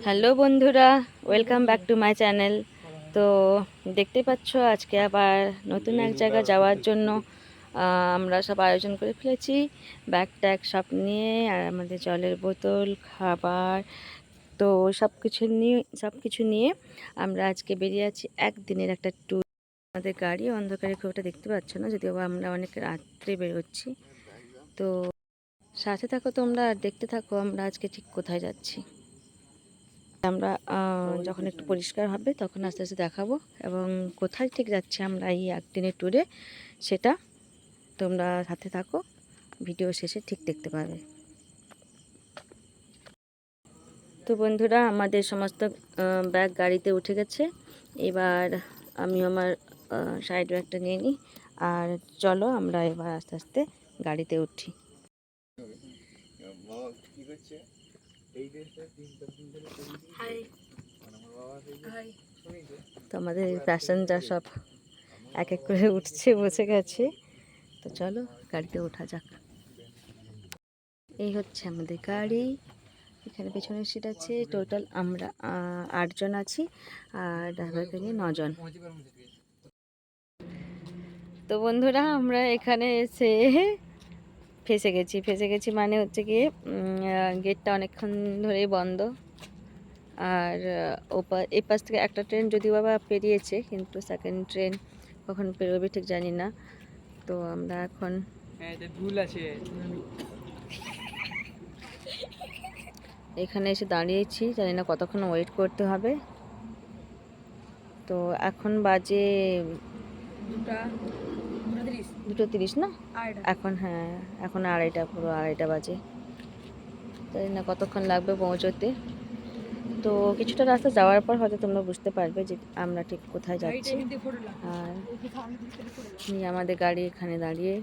Hello বন্ধুরা, welcome back to my channel. তো দেখতে পাচ্ছ আজকে আবার নতুন এক জায়গা যাওয়ার জন্য আমরা সব আয়োজন করে ফেলেছি। ব্যাগ ট্যাগ সব নিয়ে, আর আমাদের জলের বোতল, খাবার, তো সব কিছু নিয়ে আমরা আজকে বেরিয়ে আছি একদিনের একটা ট্যুর। আমাদের গাড়ি অন্ধকারে খুব একটা দেখতে পাচ্ছ না, যদিও আমরা অনেক রাত্রে বেরোচ্ছি। তো সাথে থাকো তোমরা আর দেখতে থাকো আমরা আজকে ঠিক কোথায় যাচ্ছি। আমরা যখন একটু পরিষ্কার হবে তখন আস্তে আস্তে দেখাবো, এবং কোথায় ঠিক যাচ্ছি আমরা এই একদিনের ট্যুরে সেটা তোমরা সাথে থাকো, ভিডিও শেষে ঠিক দেখতে পাবে। তো বন্ধুরা, আমাদের সমস্ত ব্যাগ গাড়িতে উঠে গেছে। এবার আমি আমার সাইড ব্যাগটা নিয়ে নিই, আর চলো আমরা এবার আস্তে আস্তে গাড়িতে উঠি। তো আমাদের প্যাসেঞ্জার সব এক এক করে উঠছে, বসে গেছে। তো চলো গাড়িতে ওঠা যাক। এই হচ্ছে আমাদের গাড়ি, এখানে পেছনের সিট আছে। টোটাল আমরা 8 জন আছি, আর ড্রাইভারকে নিয়ে 9 জন। তো বন্ধুরা, আমরা এখানে এসে ফেসে গেছি মানে হচ্ছে গিয়ে গেটটা অনেকক্ষণ ধরেই বন্ধ। আর এই পাশ থেকে একটা ট্রেন যদিও বাবা পেরিয়েছে, কিন্তু সেকেন্ড ট্রেন কখন পেরোবে ঠিক জানি না। তো আমরা এখন এখানে এসে দাঁড়িয়েছি, জানি না কতক্ষণ ওয়েট করতে হবে। তো এখন বাজে 2:30 না এখন? হ্যাঁ, এখন আড়াইটা, পুরো আড়াইটা বাজে। জানি না কতক্ষণ লাগবে পৌঁছতে। তো কিছুটা রাস্তা যাওয়ার পর হয়তো তোমরা বুঝতে পারবে যে আমরা ঠিক কোথায় যাচ্ছি। আর আমাদের গাড়ি এখানে দাঁড়িয়ে।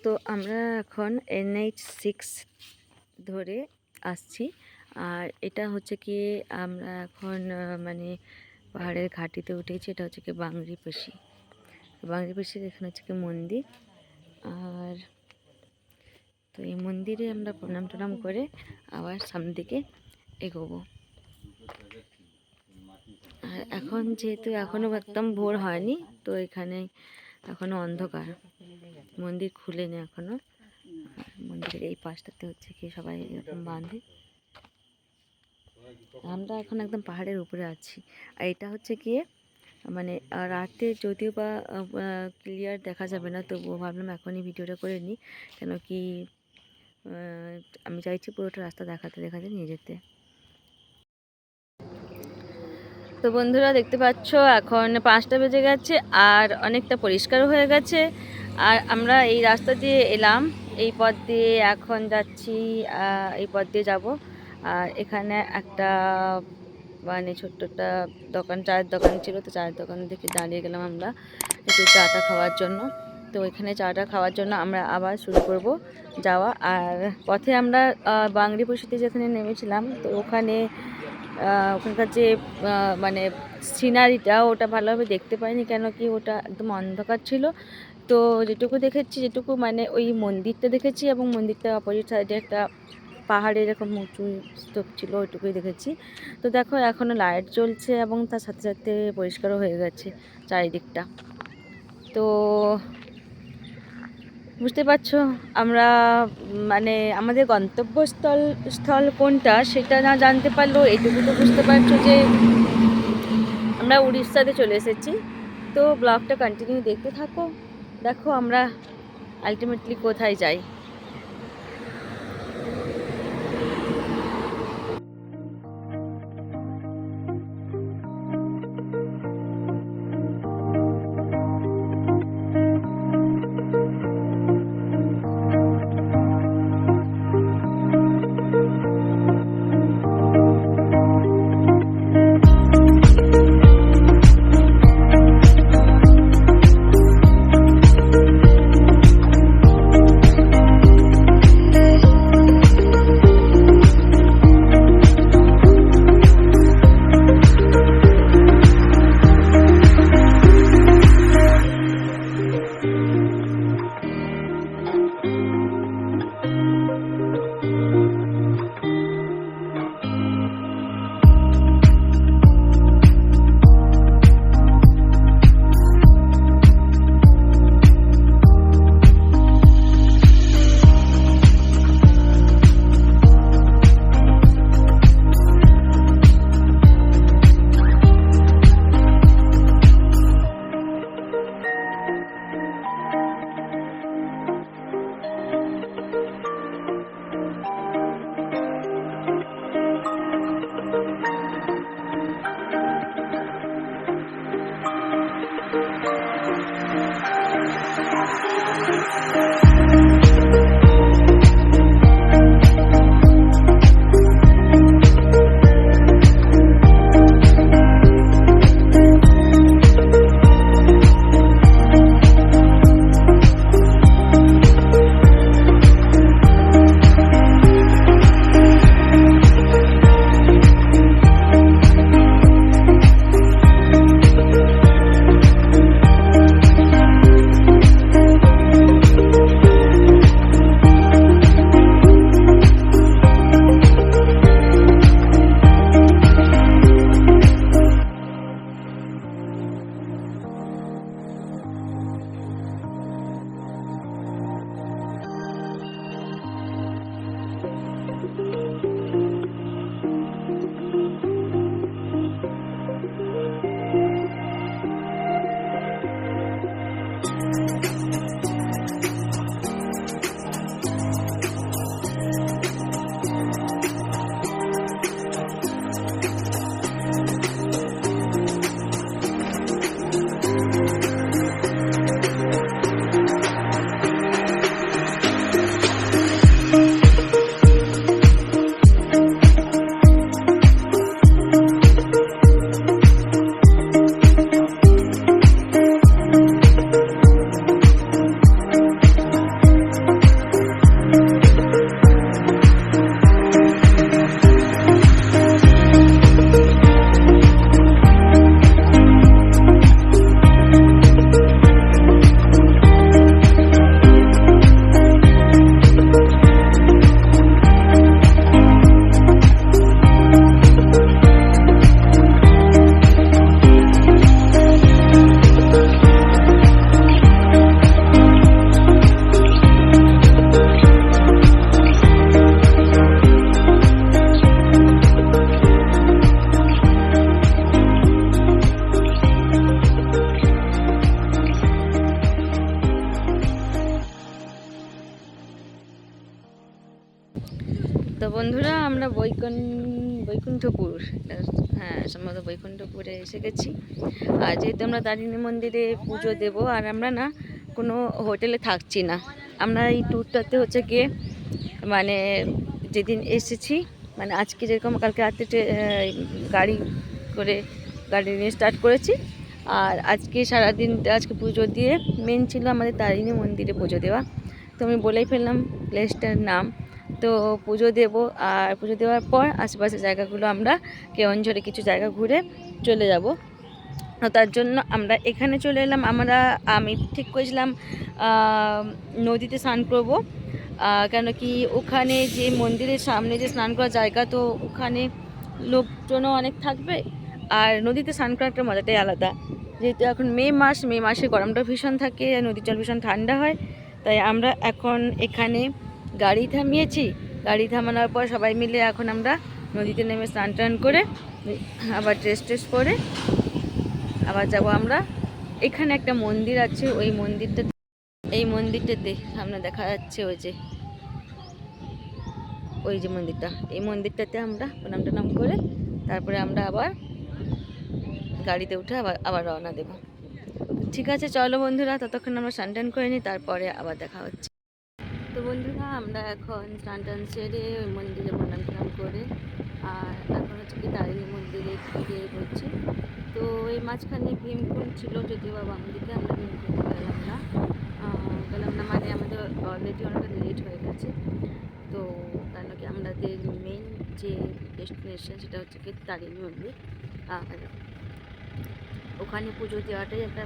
তো আমরা এখন NH6 ধরে আসছি, আর এটা হচ্ছে কি আমরা এখন মানে পাহাড়ের ঘাটিতে উঠেছি। এটা হচ্ছে কি বাংরিপোশি। বাংরিপোশির এখানে হচ্ছে কি মন্দির। আর তো এই মন্দিরে আমরা প্রণাম টনাম করে আবার সামনের দিকে এগোবো। আর এখন যেহেতু এখনও একদম ভোর হয়নি, তো এখানে এখনও অন্ধকার, মন্দির খুলেনি এখনও। মন্দিরের এই পাশটাতে হচ্ছে কি সবাই এরকম বাঁধে। আমরা এখন একদম পাহাড়ের উপরে আছি। আর এটা হচ্ছে গিয়ে মানে রাতে যদিও বা ক্লিয়ার দেখা যাবে না, তবুও ভাবলাম এখনই ভিডিওটা করে নিই, কেন কি আমি চাইছি পুরোটা রাস্তা দেখাতে নিয়ে যেতে। তো বন্ধুরা, দেখতে পাচ্ছ এখন 5টা বেজে গেছে, আর অনেকটা পরিষ্কারও হয়ে গেছে। আর আমরা এই রাস্তা দিয়ে এলাম, এই পথ দিয়ে এখন যাচ্ছি, এই পথ দিয়ে যাব। আর এখানে একটা মানে ছোট্ট একটা দোকান, চায়ের দোকান ছিল। তো চায়ের দোকান দেখে দাঁড়িয়ে গেলাম আমরা একটু চাটা খাওয়ার জন্য। তো এখানে চাটা খাওয়ার জন্য আমরা আবার শুরু করব যাওয়া। আর পথে আমরা বাংরিপোশিতে যেখানে নেমেছিলাম, তো ওখানকার যে মানে সিনারিটা, ওটা ভালোভাবে দেখতে পাইনি, কেন কি ওটা একদম অন্ধকার ছিল। তো যেটুকু মানে ওই মন্দিরটা দেখেছি, এবং মন্দিরটা অপোজিট সাইডে একটা পাহাড়ে এরকম উঁচু স্তূপ ছিল, ওইটুকুই দেখেছি। তো দেখো এখনও লাইট জ্বলছে, এবং তার সাথে সাথে পরিষ্কারও হয়ে গেছে চারিদিকটা। তো বুঝতে পারছো আমরা মানে আমাদের গন্তব্যস্থল কোনটা সেটা না জানতে পারলেও এটুকু তো বুঝতে পারছো যে আমরা উড়িষ্যাতে চলে এসেছি। তো ব্লগটা কন্টিনিউ দেখতে থাকো, দেখো আমরা আলটিমেটলি কোথায় যাই। তো বন্ধুরা আমরা বৈকুণ্ঠপুর, হ্যাঁ সম্ভবত বৈকুণ্ঠপুরে এসে গেছি। আর যেহেতু আমরা তারিণী মন্দিরে পুজো দেব, আর আমরা না কোনো হোটেলে থাকছি না, আমরা এই ট্যুরটাতে হচ্ছে গিয়ে মানে যেদিন এসেছি মানে আজকে যেরকম কালকে রাত্রে গাড়ি নিয়ে স্টার্ট করেছি, আর আজকে সারাদিন আজকে পুজো দিয়ে মেন ছিল আমাদের তারিণী মন্দিরে পুজো দেওয়া। তো আমি বলেই ফেললাম প্লেসটার নাম। তো পুজো দেব, আর পুজো দেওয়ার পর আশেপাশের জায়গাগুলো আমরা কেওনঝড়ে কিছু জায়গা ঘুরে চলে যাব। তার জন্য আমরা এখানে চলে এলাম। আমি ঠিক করেছিলাম নদীতে স্নান করব, কেন কি ওখানে যে মন্দিরের সামনে যে স্নান করার জায়গা, তো ওখানে লোকজনও অনেক থাকবে, আর নদীতে স্নান করার একটা মজাটাই আলাদা। যেহেতু এখন মে মাসে গরমটা ভীষণ থাকে, আর নদীর জল ভীষণ ঠান্ডা হয়, তাই আমরা এখন এখানে গাড়ি থামিয়েছি। গাড়ি থামানোর পর সবাই মিলে এখন আমরা নদীতে নেমে স্নান টান করে আবার ড্রেস পরে আবার যাব আমরা। এখানে একটা মন্দির আছে, এই মন্দিরটাতে সামনে দেখা যাচ্ছে ওই যে মন্দিরটা, এই মন্দিরটাতে আমরা প্রণাম টনাম করে তারপরে আমরা আবার গাড়িতে উঠে আবার রওনা দেব। ঠিক আছে, চলো বন্ধুরা, ততক্ষণ আমরা স্নান টান করে নিই, তারপরে আবার দেখা হচ্ছে। তো বন্ধুরা আমরা এখন স্নান টান সেরে ওই মন্দিরে প্রণাম টনাম করে আর এখন হচ্ছে কি তারিণী মন্দিরে গিয়ে বলছি। তো এই মাঝখানে ভীমকুণ্ড ছিল, যদিও বা বাম দিকে, আমরা ভীমকুণ্ড গেলাম না, মানে আমাদের অলরেডি অনেকটা লেট হয়ে গেছে। তো কেন কি আমাদের মেন যে ডেস্টিনেশন সেটা হচ্ছে কি তারিণী মন্দির, আর ওখানে পুজো দেওয়াটাই একটা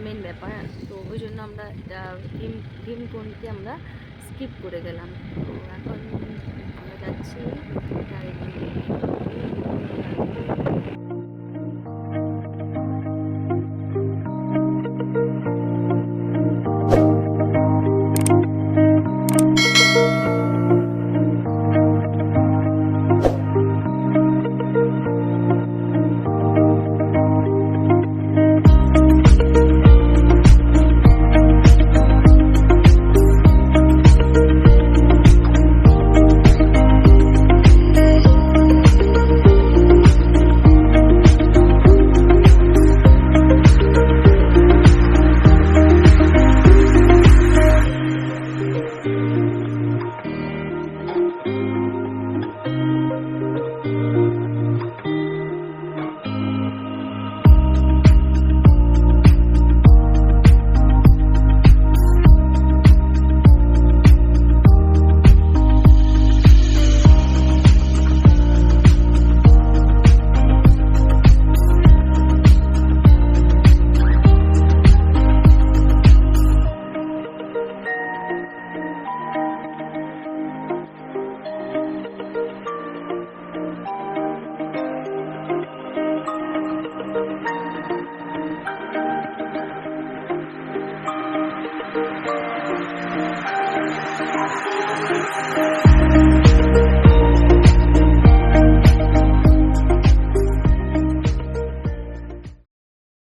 মেন ব্যাপার। তো ওই জন্য আমরা ভীমকুণ্ডকে আমরা স্কিপ করে গেলাম। তো এখন আমরা যাচ্ছি তারিণী মন্দির।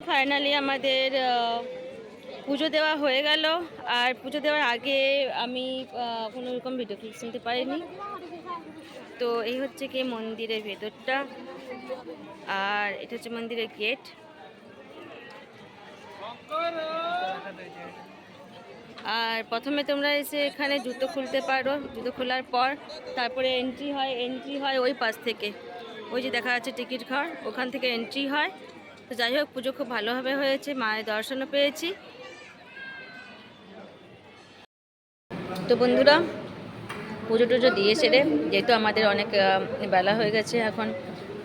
ফাইনালি আমাদের পুজো দেওয়া হয়ে গেল। আর পুজো দেওয়ার আগে আমি কোনো রকম ভিডিও ক্লিপস নিতে পারিনি। তো এই হচ্ছে কি মন্দিরের ভেতরটা, আর এটা হচ্ছে মন্দিরের গেট। আর প্রথমে তোমরা এসে এখানে জুতো খুলতে পারো, জুতো খোলার পর তারপরে এন্ট্রি হয় ওই পাশ থেকে, ওই যে দেখা যাচ্ছে টিকিট ঘর, ওখান থেকে এন্ট্রি হয়। তো যাই হোক, পুজো খুব ভালোভাবে হয়েছে, মায়ের দর্শনও পেয়েছি। তো বন্ধুরা, পুজো টুজো দিয়ে সেরে, যেহেতু আমাদের অনেক বেলা হয়ে গেছে, এখন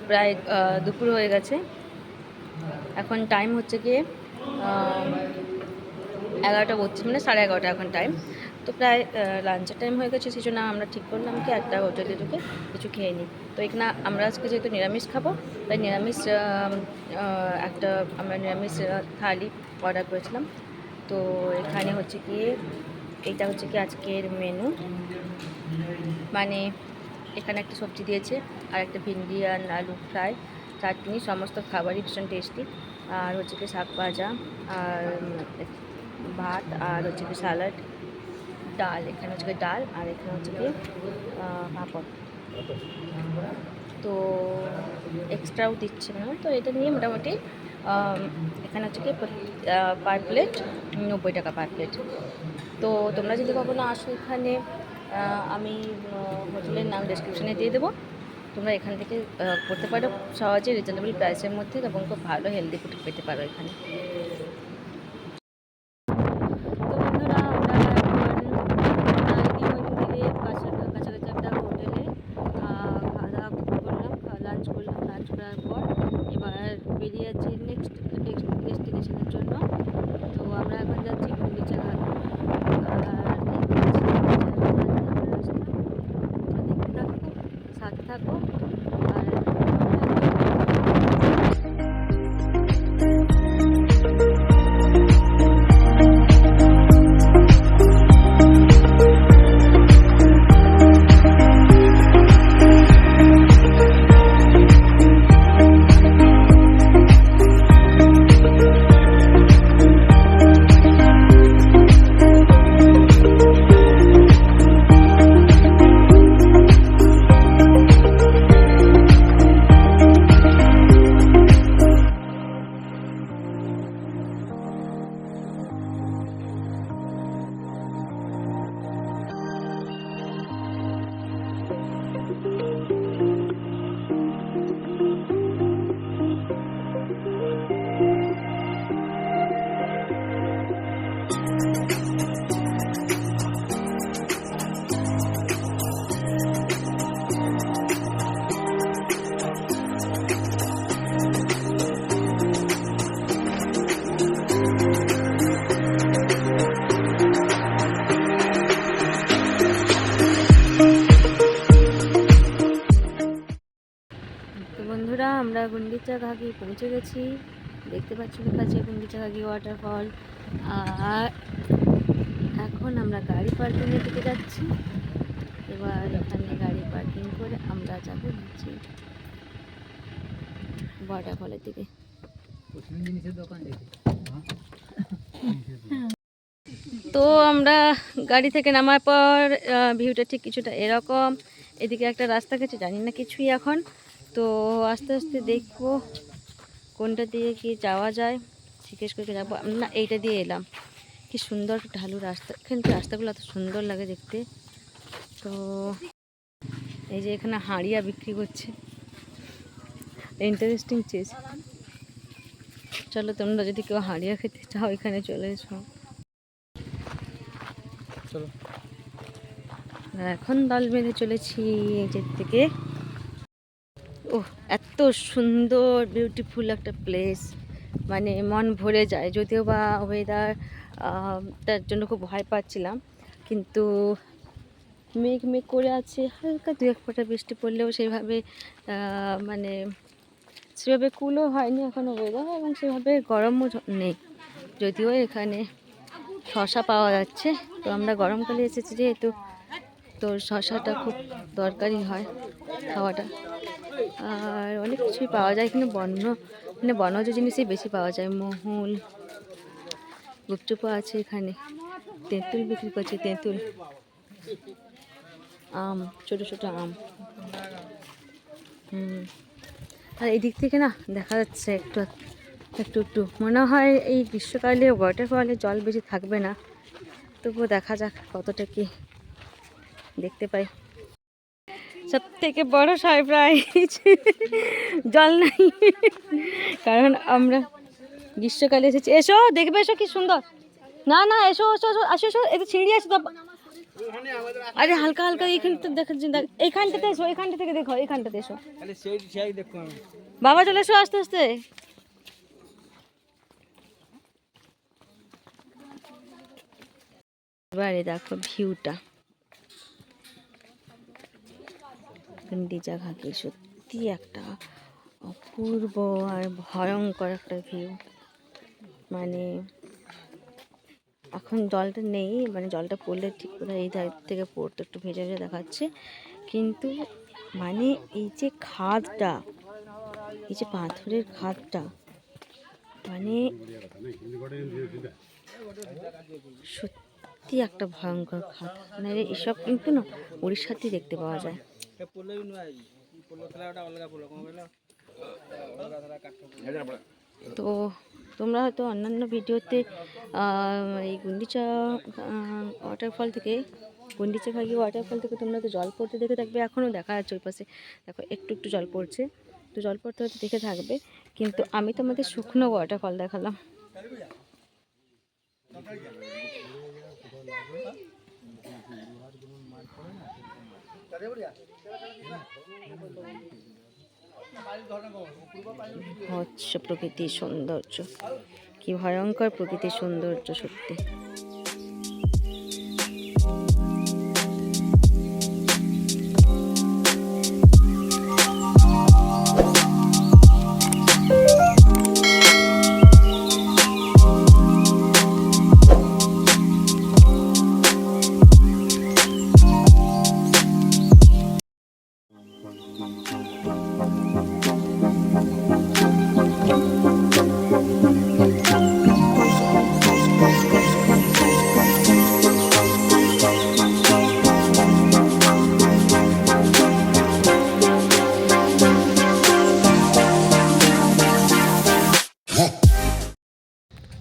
প্রায় দুপুর হয়ে গেছে, এখন টাইম হচ্ছে গিয়ে 11:32, মানে 11:30 এখন টাইম। তো প্রায় লাঞ্চের টাইম হয়ে গেছে, সেই জন্য আমরা ঠিক করলাম কি একটা হোটেলে ঢুকে কিছু খেয়ে নিই। তো এখানে আমরা আজকে যেহেতু নিরামিষ খাবো, তাই নিরামিষ একটা আমরা নিরামিষ থালি অর্ডার করেছিলাম। তো এখানে হচ্ছে গিয়ে এইটা হচ্ছে কি আজকের মেনু, মানে এখানে একটা সবজি দিয়েছে, আর একটা ভিন্ডি আর আলু ফ্রাই, চাটনি, সমস্ত খাবারই ভীষণ টেস্টি। আর হচ্ছে কি শাক ভাজা, আর ভাত, আর হচ্ছে কি স্যালাড, ডাল, এখানে হচ্ছে কি ডাল, আর এখানে হচ্ছে কি পাঁপড়। তো এক্সট্রাও দিচ্ছে না। তো এটা নিয়ে মোটামুটি এখানে হচ্ছে কি পার প্লেট 90 টাকা পার প্লেট। তো তোমরা যদি কখনো আসো এখানে, আমি হোটেলের নাম ডেসক্রিপশানে দিয়ে দেবো, তোমরা এখান থেকে করতে পারো সহজে, রিজনেবল প্রাইসের মধ্যে, এবং খুব ভালো হেলদি ফুড পেতে পারো এখানে। তো বন্ধুরা, আমরা এখন মন্দিরের কাছাকাছি একটা হোটেলে খাওয়া দাওয়া করলাম, লাঞ্চ করলাম। লাঞ্চ করার পর এবার বেরিয়ে যাচ্ছি নেক্সট ডেস্টিনেশনের জন্য। তো আমরা এখন যাচ্ছি গুন্ডিচা ঘাট। আর দেখতে থাকো, সাথে থাকো। আর বন্ধুরা, আমরা গুন্ডিচা ঘাগি পৌঁছে গেছি। দেখতে পাচ্ছি লেখা আছে গুন্ডিচা ঘাগি ওয়াটারফল। আর এখন আমরা গাড়ি পার্কিংয়ের দিকে যাচ্ছি। এবার এখানে গাড়ি পার্কিং করে আমরা যাবো নিচে ওয়াটারফলের দিকে। তো আমরা গাড়ি থেকে নামার পর ভিউটা ঠিক কিছুটা এরকম। এদিকে একটা রাস্তা গেছে, জানি না কিছুই এখন। তো আস্তে আস্তে দেখবো কোনটা দিয়ে কি যাওয়া যায়, জিজ্ঞেস করে যাবো। না, এইটা দিয়ে এলাম। কি সুন্দর ঢালু রাস্তা, এখানকার রাস্তাগুলো এত সুন্দর লাগে দেখতে। তো এই যে এখানে হাঁড়িয়া বিক্রি করছে, ইন্টারেস্টিং চিজ। চলো, তোমরা যদি কেউ হাঁড়িয়া খেতে চাও এখানে চলে এসো। এখন দল বেঁধে চলেছি নিচের থেকে। ও, এত সুন্দর বিউটিফুল একটা প্লেস, মানে মন ভরে যায়। যদিও বা ওয়েদার তার জন্য খুব ভয় পাচ্ছিলাম, কিন্তু মেঘ মেঘ করে আছে, হালকা দু এক ফোঁটা বৃষ্টি পড়লেও সেভাবে মানে সেভাবে কুলও হয়নি এখনও ওয়েদার, এবং সেভাবে গরমও নেই। যদিও এখানে শশা পাওয়া যাচ্ছে, তো আমরা গরমকালে এসেছি যেহেতু, তো শশাটা খুব দরকারি হয় খাওয়াটা। আর অনেক কিছুই পাওয়া যায়, কিন্তু বন্য এখানে বনজ জিনিসই বেশি পাওয়া যায়, মহুল, গুপচুপও আছে এখানে, তেঁতুল বিক্রি করছে, তেঁতুল, আম, ছোট ছোট আম। আর এই দিক থেকে না দেখা যাচ্ছে একটু একটু একটু, মনে হয় এই গ্রীষ্মকালে ওয়াটারফলে জল বেশি থাকবে না, তবুও দেখা যাক কতটা কি দেখতে পাই। সব থেকে বড় সারপ্রাইজ, জল নাই, কারণ আমরা গ্রীষ্মকালে এসেছি। এসো দেখবে, এসো কি সুন্দর। না না এসো এসো এসো, আসো এসো, এতে সিঁড়ি আছে তো। আরে হালকা হালকা এইখানটা দেখা, এইখানটাতে এসো, এইখানটা থেকে দেখো, এইখানটাতে এসো বাবা, চলে এসো আস্তে আস্তে। এবারে দেখো ভিউটা, গুন্ডিচা ঘাগি সত্যি একটা অপূর্ব আর ভয়ঙ্কর একটা ভিউ। মানে এখন জলটা নেই, মানে জলটা পড়লে ঠিক করে এই ধার থেকে পড়তে একটু ভেজা ভেজা দেখাচ্ছে, কিন্তু মানে এই যে খাদটা, এই যে পাথরের খাদটা, মানে সত্যি একটা ভয়ঙ্কর খাদ। মানে এসব কিন্তু না উড়িষ্যাতেই দেখতে পাওয়া যায়। তো তোমরা হয়তো অন্যান্য ভিডিওতে এই গুন্ডিচা ওয়াটারফল থেকে, গুন্ডিচা ঘাগি ওয়াটারফল থেকে তোমরা তো জল পড়তে দেখে থাকবে, এখনও দেখা যাচ্ছে ওই পাশে দেখো একটু একটু জল পড়ছে, তো জল পড়তে হয়তো দেখে থাকবে, কিন্তু আমি তো আমাদের শুকনো ওয়াটারফল দেখালাম। হচ্ছে প্রকৃতির সৌন্দর্য, কি ভয়ঙ্কর প্রকৃতির সৌন্দর্য সত্যি।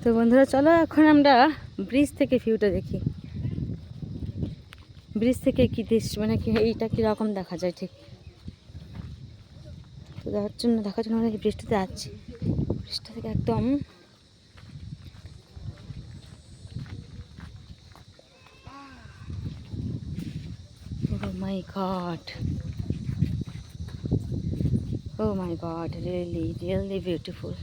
তো বন্ধুরা চলো এখন আমরা ব্রিজ থেকে ভিউটা দেখি, ব্রিজ থেকে কি দৃশ্য, মানে কি এইটা কীরকম দেখা যায় ঠিক, তো দেখার জন্য আমরা এই ব্রিজটাতে আছি। ব্রিজটা থেকে একদম oh my god, really beautiful.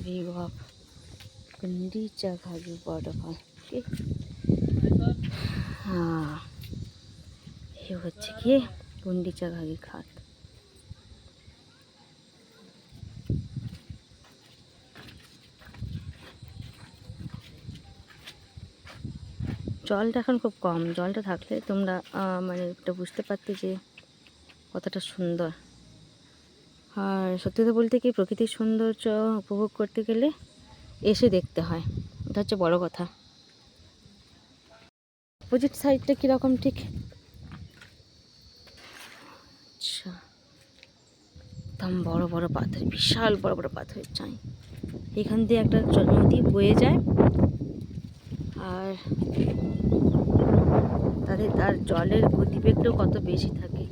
View of Gundicha Ghagi waterfall. Okay. ये হচ্ছে কি গুন্ডিচা ঘাগি খাদ। জলটা এখন খুব কম, জলটা থাকলে তোমরা মানে এটা বুঝতে পারতে যে কতটা সুন্দর। আর সত্যি কথা বলতে কি, প্রকৃতির সৌন্দর্য উপভোগ করতে গেলে এসে দেখতে হয়, এটা হচ্ছে বড় কথা। অপোজিট সাইডটা কীরকম ঠিক, আচ্ছা একদম বড় বড় পাথর, বিশাল বড় বড় পাথরের চাই, এখান দিয়ে একটা নদী বয়ে যায়, আর তার জলের গতিবেগটাও কত বেশি থাকে।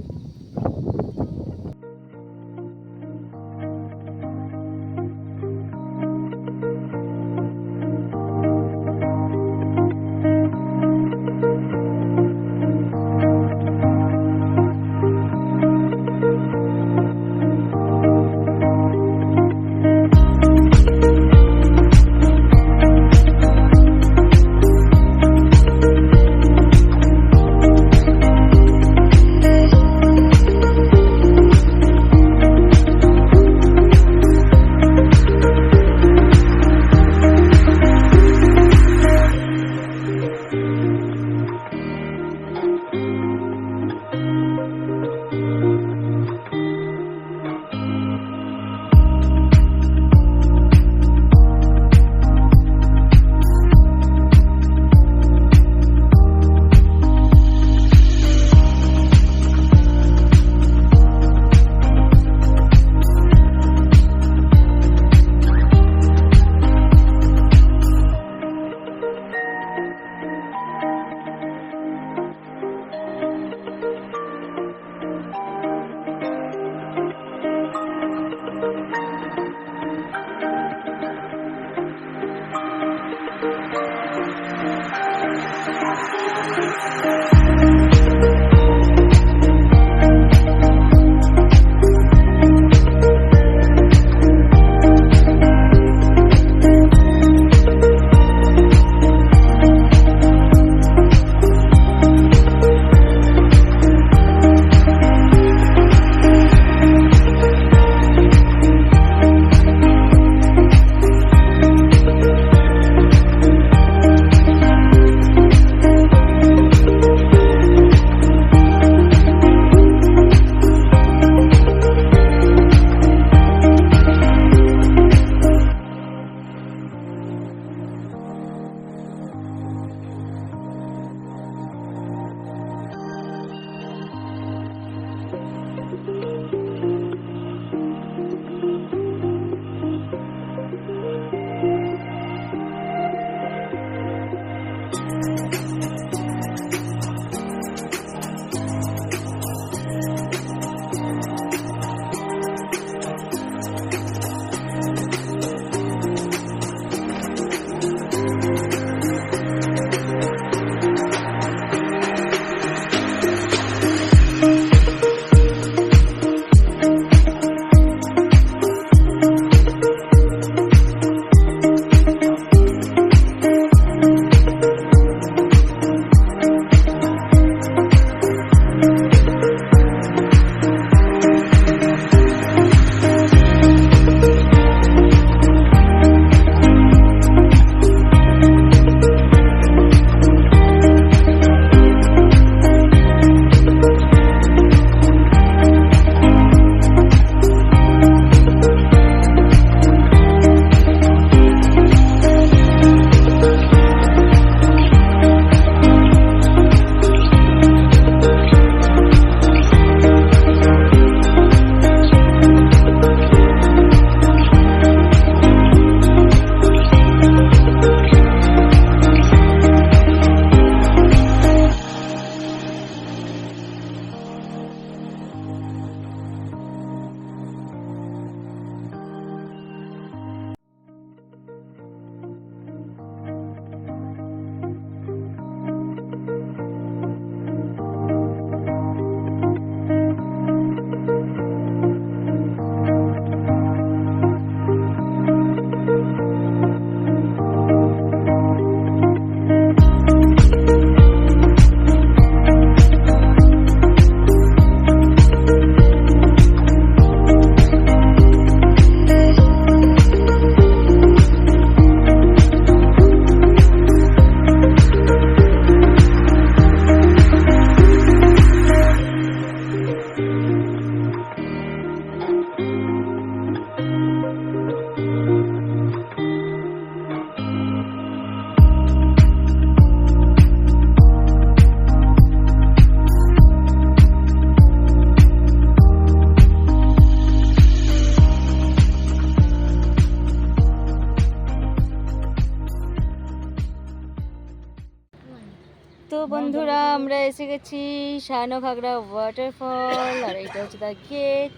তো বন্ধুরা আমরা এসে গেছি সায়নঘাগরা ওয়াটারফল, আর এটা হচ্ছে তার গেট।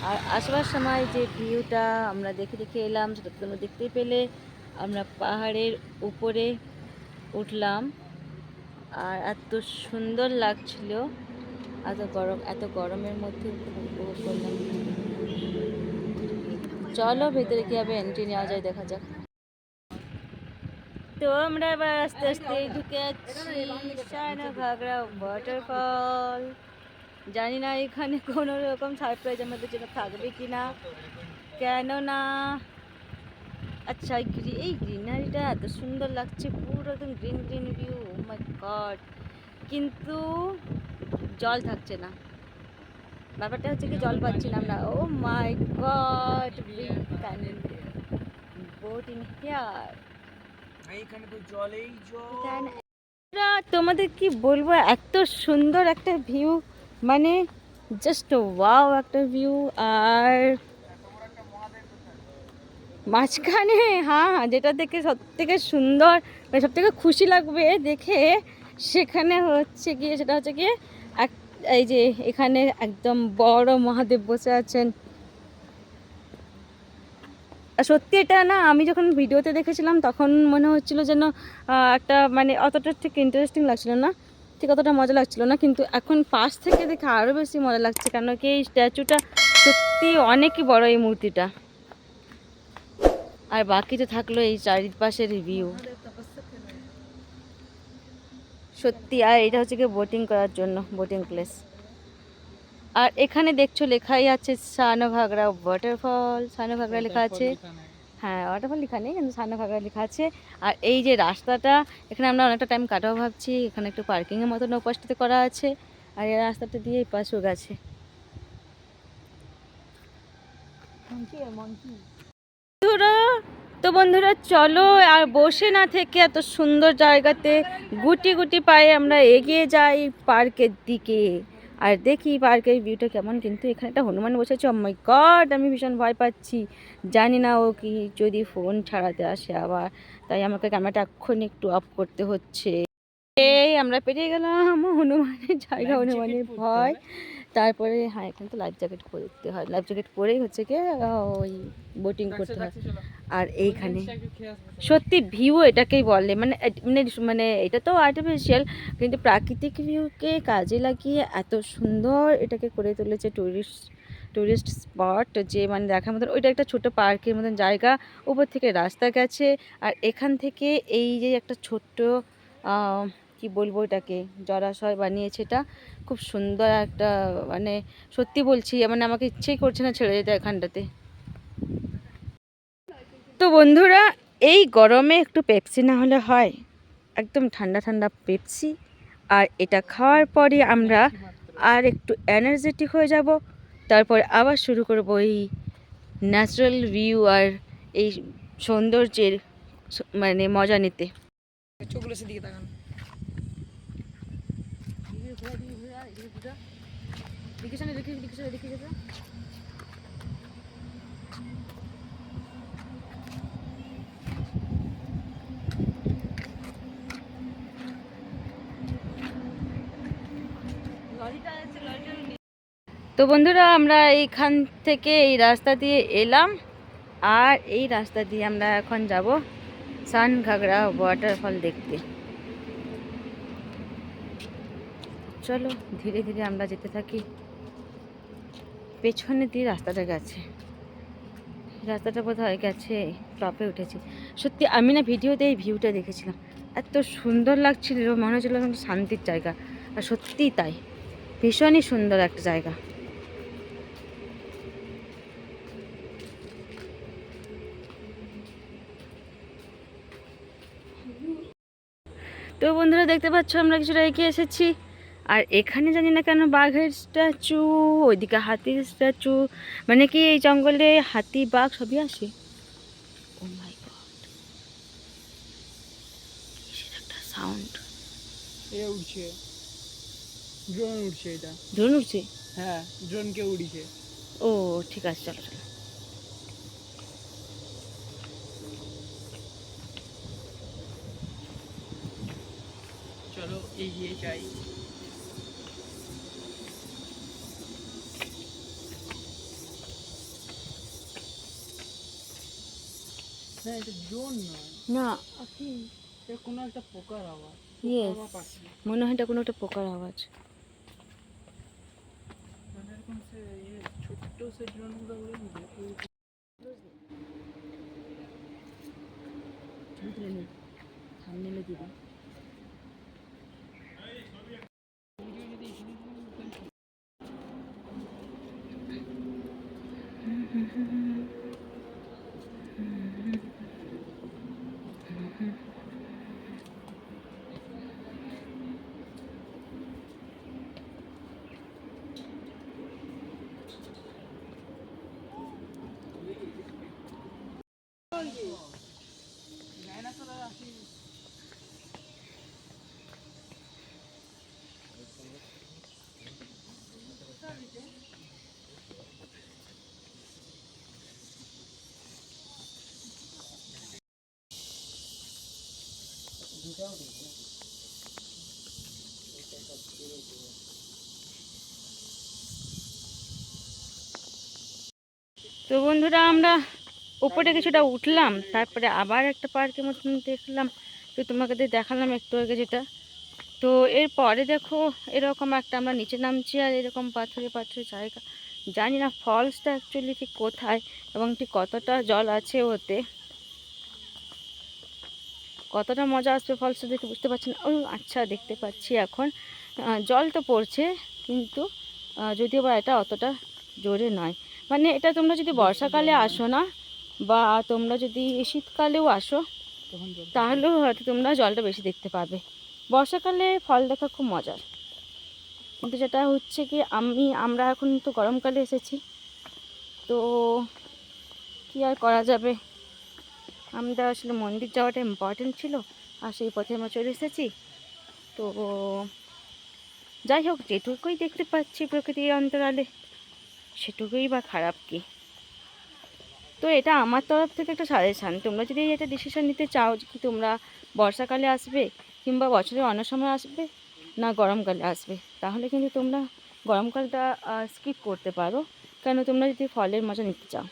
আর আসবার সময় যে ভিউটা আমরা দেখে দেখে এলাম সেটা তোমরা দেখতেই পেলে। আমরা পাহাড়ের উপরে উঠলাম আর এত সুন্দর লাগছিল, এত গরমের মধ্যে উপভোগ করলাম। চলো ভেতরে কীভাবে এন্ট্রি নেওয়া যায় দেখা যাক। তো আমরা এবার আস্তে আস্তে ঢুকে যাচ্ছি সায়নঘাগরা ওয়াটারফল। জানি না এখানে কোনো রকম সারপ্রাইজ আমাদের জন্য থাকবে কি না, কেননা আচ্ছা এই গ্রিনারিটা এত সুন্দর লাগছে, পুরো একদম green green view, O my god. কিন্তু জল থাকছে না, ব্যাপারটা হচ্ছে কি জল পাচ্ছিলাম না। Oh my god, we can boat in here. এইখানে তো জলেই জল। তোমাদের কি বলবো, এত সুন্দর একটা ভিউ, মানে জাস্ট ওয়াও একটা ভিউ। আর মাঝখানে হ্যাঁ যেটা দেখে সব থেকে সুন্দর, মানে সব থেকে খুশি লাগবে দেখে, সেখানে হচ্ছে গিয়ে সেটা হচ্ছে গিয়ে এই যে এখানে একদম বড় মহাদেব বসে আছেন। সত্যি এটা না, আমি যখন ভিডিওতে দেখেছিলাম তখন মনে হচ্ছিল যেন একটা মানে অতটা ঠিক ইন্টারেস্টিং লাগছিল না, ঠিক অতটা মজা লাগছিল না, কিন্তু এখন পাশ থেকে দেখে আরও বেশি মজা লাগছে, কেন কি এই স্ট্যাচুটা সত্যি অনেকই বড়, এই মূর্তিটা। আর বাকি তো থাকলো এই চারিপাশের ভিউ সত্যি। আর এটা হচ্ছে কি বোটিং করার জন্য, বোটিং প্লেস। আর এখানে দেখছো লেখাই আছে সায়নঘাগরা ওয়াটারফল, সায়নঘাগরা লেখা আছে। হ্যাঁ ওয়াটারফল লেখা নেই, কিন্তু সায়নঘাগরা লেখা আছে। আর এই যে রাস্তাটা, এখানে আমরা অনেকটা টাইম কাটাবো ভাবছি, এখানে একটু পার্কিংয়ের মতন ওপাশটাতে করা আছে, আর এই রাস্তাটা দিয়ে এই পাশেও গেছে। তো বন্ধুরা চলো আর বসে না থেকে এত সুন্দর জায়গাতে গুটি গুটি পায়ে আমরা এগিয়ে যাই পার্কের দিকে। আর দেখি পার্কের ভিউটা কেমন। কিন্তু এখানে একটা হনুমান বসেছে, ও মাই গড, আমি ভীষণ ভয় পাচ্ছি। জানি না ও কি যদি ফোন ছাড়াতে আসে আবার, তাই আমাকে ক্যামেরাটা এক্ষুনি একটু অফ করতে হচ্ছে। এই আমরা পেরিয়ে গেলাম হনুমানের জায়গা, হনুমানের ভয়। তারপরে হ্যাঁ, এখানে তো লাইফ জ্যাকেট পরতে হয়, লাইফ জ্যাকেট পরেই হচ্ছে কি ওই বোটিং করতে হয়। আর এইখানে সত্যি ভিউ এটাকেই বলে, মানে মানে মানে এটা তো আর্টিফিশিয়াল, কিন্তু প্রাকৃতিক ভিউকে কাজে লাগিয়ে এত সুন্দর এটাকে করে তুলেছে টুরিস্ট স্পট, যে মানে দেখার মতন। ওইটা একটা ছোট পার্কের মতন জায়গা, উপর থেকে রাস্তা গেছে। আর এখান থেকে এই যে একটা ছোট্ট কি বলবো, এটাকে জলাশয় বানিয়েছে। এটা খুব সুন্দর একটা, মানে সত্যি বলছি, মানে আমাকে ইচ্ছেই করছে না ছেড়ে যেতে এখানটাতে। তো বন্ধুরা, এই গরমে একটু পেপসি না হলে হয়? একদম ঠান্ডা ঠান্ডা পেপসি, আর এটা খাওয়ার পরই আমরা আর একটু এনার্জেটিক হয়ে যাব। তারপরে আবার শুরু করব এই ন্যাচারাল ভিউ আর এই সৌন্দর্যের মানে মজা নিতে। চোখগুলো সেদিকে তাকান। তো বন্ধুরা, আমরা এইখান থেকে এই রাস্তা দিয়ে এলাম, আর এই রাস্তা দিয়ে আমরা এখন যাব সানঘাগরা ওয়াটারফল দেখতে। চলো ধীরে ধীরে আমরা যেতে থাকি। পেছনে দিয়ে রাস্তাটা গেছে, রাস্তাটা বোধহয় গেছে, টপে উঠেছি। সত্যি আমি না ভিডিওতে এই ভিউটা দেখেছিলাম, এত সুন্দর লাগছিল, মনে হচ্ছিল শান্তির জায়গা। আর সত্যিই তাই, ভীষণই সুন্দর একটা জায়গা। তো বন্ধুরা দেখতে পাচ্ছ, আমরা কিছুটা এগিয়ে এসেছি। আর এখানে জানি না কেন বাঘের স্ট্যাচু, ওইদিকে হাতির স্ট্যাচু, মানে কি এই জঙ্গলে হাতি বাঘ সবই আসে। ও মাই গড, কিসের একটা সাউন্ড। এটা উঠছে, ড্রোন উঠছে। এটা ড্রোন উঠছে? হ্যাঁ, ড্রোনকে উড়িছে। ও ঠিক আছে, চলো চলো। চলো এগিয়ে যাই। না, এটা ড্রোন নয়, না, এটা কোনো একটা পোকার আওয়াজ। ইয়েস, মনে হয় এটা কোনো একটা পোকার আওয়াজ। মানে এরকম সে ছোট্ট সে ড্রোনগুলো উড়ে নিবে। থাম্বনেলে দিবি। তো বন্ধুরা, আমরা উপরে কিছুটা উঠলাম, তারপরে আবার একটা পার্কের মতন দেখলাম, তো তোমাকে দেখালাম একটু আগে যেটা। তো এরপরে দেখো এরকম একটা আমরা নিচে নামছি, আর এরকম পাথরে পাথরে জায়গা। জানি না ফলসটা অ্যাকচুয়ালি ঠিক কোথায় এবং ঠিক কতটা জল আছে ওতে, কতটা মজা আসবে ফলসটা দেখে বুঝতে পারছি না। ও আচ্ছা, দেখতে পাচ্ছি এখন জল তো পড়ছে, কিন্তু যদিও বা এটা অতটা জোরে নয়। মানে এটা তোমরা যদি বর্ষাকালে আসো না, বা তোমরা যদি শীতকালেও আসো, তাহলেও হয়তো তোমরা জলটা বেশি দেখতে পাবে। বর্ষাকালে ফল দেখা খুব মজার, কিন্তু যেটা হচ্ছে কি আমরা এখন তো গরমকালে এসেছি, তো কি আর করা যাবে। আমরা আসলে মন্দির যাওয়াটা ইম্পর্টেন্ট ছিল, আর সেই পথে আমরা চলে এসেছি। তো যাই হোক, যেটুকুই দেখতে পাচ্ছি প্রকৃতির অন্তরালে সেটুকুই বা খারাপ কি? তো এটা আমার তরফ থেকে একটা সাজেশান। তোমরা যদি এটা ডিসিশন নিতে চাও যে কি তোমরা বর্ষাকালে আসবে কিংবা বছরের অন্য সময় আসবে না গরমকালে আসবে, তাহলে কিন্তু তোমরা গরমকালটা স্কিপ করতে পারো, কেন তোমরা যদি ফলের মজা নিতে চাও।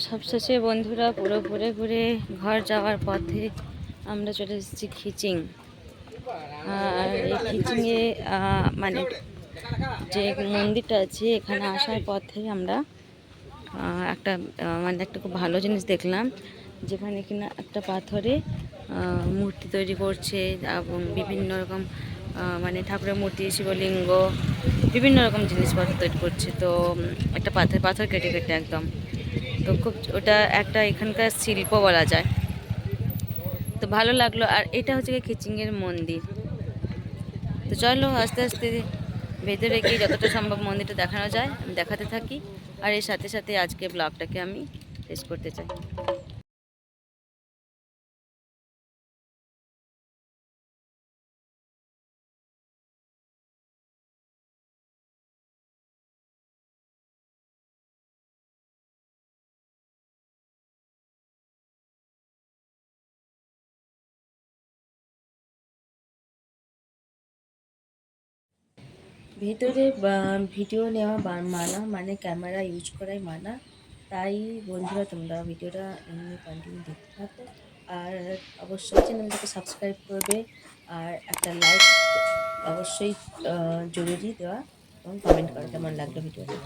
সবশেষে বন্ধুরা পুরো ঘুরে ঘুরে ঘর যাওয়ার পথে আমরা চলে এসেছি খিচিং। আর এই খিচিংয়ে মানে যে মন্দিরটা আছে এখানে আসার পথে আমরা একটা মানে একটা খুব ভালো জিনিস দেখলাম, যেখানে কিনা একটা পাথরে মূর্তি তৈরি করছে এবং বিভিন্ন রকম মানে ঠাকুরের মূর্তি, শিবলিঙ্গ, বিভিন্ন রকম জিনিসপত্র তৈরি করছে। তো একটা পাথর পাথর কেটে কেটে একদম, তো খুব ওটা একটা এখানকার শিল্প বলা যায়। তো ভালো লাগলো। আর এটা হচ্ছে গিয়ে খিচিংয়ের মন্দির। তো চলো আস্তে আস্তে ভেতরে গিয়ে যতটা সম্ভব মন্দিরটা দেখানো যায় আমি দেখাতে থাকি, আর এর সাথে সাথে আজকে ব্লগটাকে আমি শেষ করতে চাই। ভেতরে ভিডিও নেওয়া মানা, মানে ক্যামেরা ইউজ করাই মানা। তাই বন্ধুরা তোমরা ভিডিওটা এমনি কন্টিনিউ দেখতে থাকো, আর অবশ্যই চ্যানেলটাকে সাবস্ক্রাইব করবে, আর একটা লাইক অবশ্যই জরুরি দেওয়া, এবং কমেন্ট করা কেমন লাগলো ভিডিওটা।